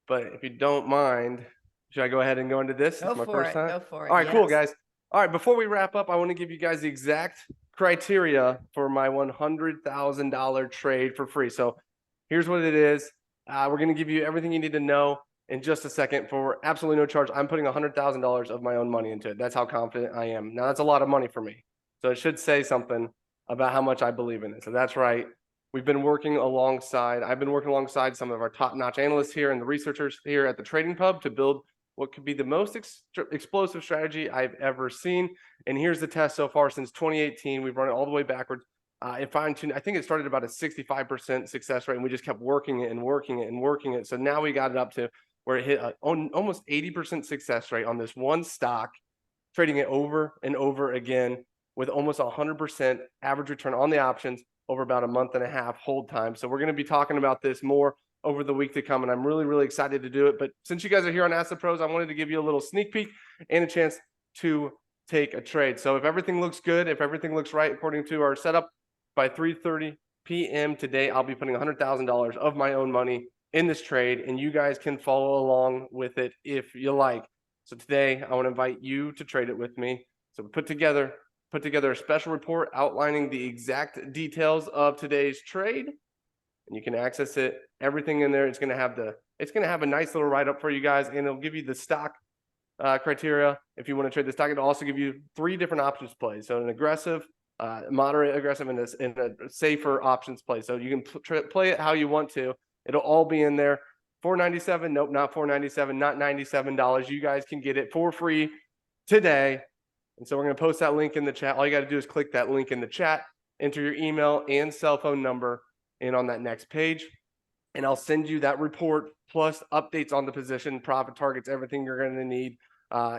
[SPEAKER 3] but if you don't mind, should I go ahead and go into this?
[SPEAKER 2] Go for it. Go for it.
[SPEAKER 3] All right, cool, guys. All right, before we wrap up, I want to give you guys the exact criteria for my $100,000 trade for free. So here's what it is. We're going to give you everything you need to know in just a second for absolutely no charge. I'm putting $100,000 of my own money into it. That's how confident I am. Now, that's a lot of money for me. So it should say something about how much I believe in it. So that's right. I've been working alongside some of our top-notch analysts here and the researchers here at the Trading Pub to build what could be the most explosive strategy I've ever seen. And here's the test so far since 2018. We've run it all the way backwards. And fine-tuned. I think it started about a 65% success rate, and we just kept working it and working it and working it. So now we got it up to where it hit almost 80% success rate on this one stock, trading it over and over again with almost 100% average return on the options over about a month and a half hold time. So we're going to be talking about this more over the week to come, and I'm really, really excited to do it. But since you guys are here on Ask the Pros, I wanted to give you a little sneak peek and a chance to take a trade. So if everything looks good, if everything looks right according to our setup, by 3:30 p.m. today, I'll be putting $100,000 of my own money in this trade, and you guys can follow along with it if you like. So today, I want to invite you to trade it with me. So we put together a special report outlining the exact details of today's trade, and you can access it. Everything in there. It's going to have a nice little write-up for you guys, and it'll give you the stock criteria if you want to trade the stock. It'll also give you 3 different options plays. So an aggressive, moderate aggressive, and a safer options play. So you can play it how you want to. It'll all be in there. $4.97. Nope, not $4.97. Not $97. You guys can get it for free today. And so we're going to post that link in the chat. All you got to do is click that link in the chat, enter your email and cell phone number in on that next page, and I'll send you that report plus updates on the position, profit targets, everything you're going to need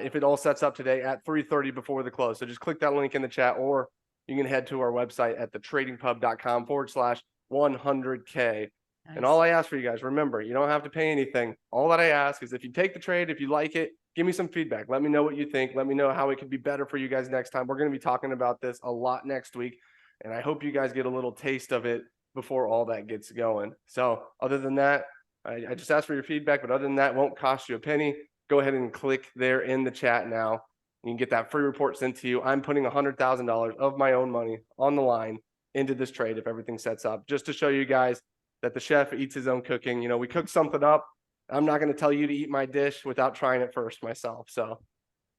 [SPEAKER 3] if it all sets up today at 3:30 before the close. So just click that link in the chat, or you can head to our website at thetradingpub.com/100K. Nice. And all I ask for you guys, remember, you don't have to pay anything. All that I ask is if you take the trade, if you like it, give me some feedback. Let me know what you think. Let me know how it could be better for you guys next time. We're going to be talking about this a lot next week, and I hope you guys get a little taste of it before all that gets going. So other than that, I just ask for your feedback, but other than that, it won't cost you a penny. Go ahead and click there in the chat now. You can get that free report sent to you. I'm putting $100,000 of my own money on the line into this trade if everything sets up, just to show you guys that the chef eats his own cooking. You know, we cook something up. I'm not going to tell you to eat my dish without trying it first myself. So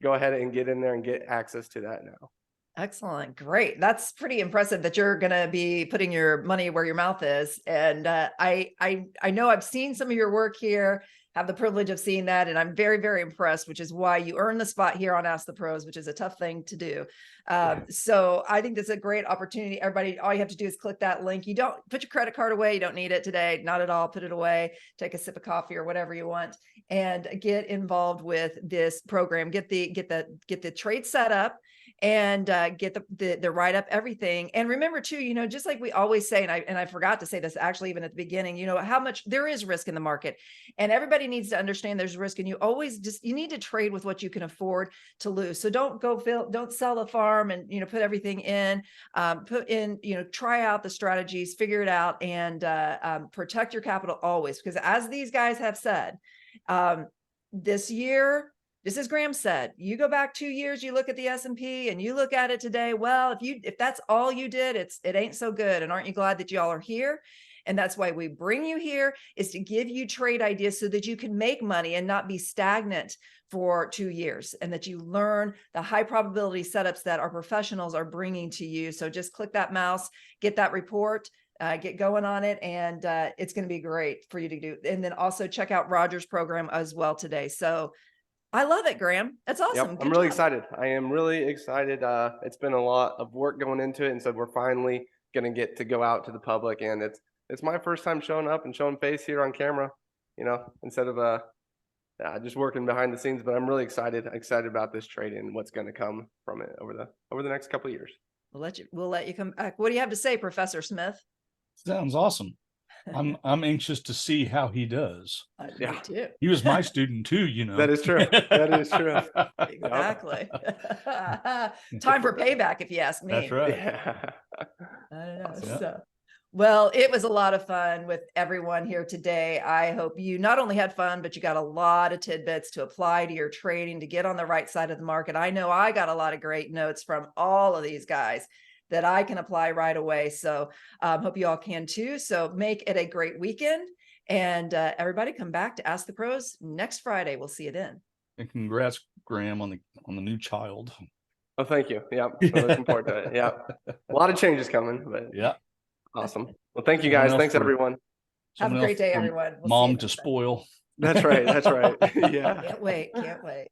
[SPEAKER 3] go ahead and get in there and get access to that now.
[SPEAKER 2] Excellent. Great. That's pretty impressive that you're going to be putting your money where your mouth is. And I know I've seen some of your work here, have the privilege of seeing that. And I'm very, very impressed, which is why you earned the spot here on Ask the Pros, which is a tough thing to do. So I think this is a great opportunity. Everybody, all you have to do is click that link. You don't put your credit card away. You don't need it today. Not at all. Put it away, take a sip of coffee or whatever you want, and get involved with this program. Get the trade set up. and get the write up everything. And remember too, you know, just like we always say, and I forgot to say this actually even at the beginning, you know, how much there is risk in the market, and everybody needs to understand there's risk, and you need to trade with what you can afford to lose. So don't sell the farm and, you know, put everything in, you know, try out the strategies, figure it out, and protect your capital always, because as these guys have said, this year, just as Graham said, you go back 2 years, you look at the S&P and you look at it today. Well, if that's all you did, it ain't so good. And aren't you glad that y'all are here? And that's why we bring you here, is to give you trade ideas so that you can make money and not be stagnant for 2 years, and that you learn the high probability setups that our professionals are bringing to you. So just click that mouse, get that report, get going on it, and it's going to be great for you to do. And then also check out Roger's program as well today. So I love it, Graham. That's awesome.
[SPEAKER 3] Yep, I'm really excited. I am really excited. It's been a lot of work going into it, and so we're finally going to get to go out to the public, and it's my first time showing up and showing face here on camera, you know, instead of just working behind the scenes. But I'm really excited about this trade and what's going to come from it over the next couple of years.
[SPEAKER 2] We'll let you come back. What do you have to say, Professor Smith?
[SPEAKER 4] Sounds awesome. I'm anxious to see how he does.
[SPEAKER 2] Me too.
[SPEAKER 4] He was my student too, you know.
[SPEAKER 3] That is true. That is true.
[SPEAKER 2] Exactly. Time for payback, if you ask me.
[SPEAKER 4] That's right.
[SPEAKER 3] Yeah.
[SPEAKER 2] I don't know.
[SPEAKER 4] Awesome.
[SPEAKER 2] So, well, it was a lot of fun with everyone here today. I hope you not only had fun, but you got a lot of tidbits to apply to your trading to get on the right side of the market. I know I got a lot of great notes from all of these guys that I can apply right away. So hope you all can too. So make it a great weekend, and everybody come back to Ask the Pros next Friday. We'll see you then.
[SPEAKER 4] And congrats, Graham, on the new child.
[SPEAKER 3] Oh, thank you. Yeah, I'm looking forward to it. Yeah, a lot of changes coming, but
[SPEAKER 4] yeah,
[SPEAKER 3] awesome. Well, thank you guys. Thanks everyone.
[SPEAKER 2] Have a great day, everyone.
[SPEAKER 4] We'll mom to spoil.
[SPEAKER 3] That's right. That's right. Yeah.
[SPEAKER 2] Can't wait. Can't wait.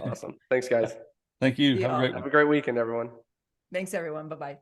[SPEAKER 3] Awesome. Thanks, guys.
[SPEAKER 4] Thank you.
[SPEAKER 2] Yeah.
[SPEAKER 3] Have a great weekend, everyone.
[SPEAKER 2] Thanks, everyone. Bye-bye.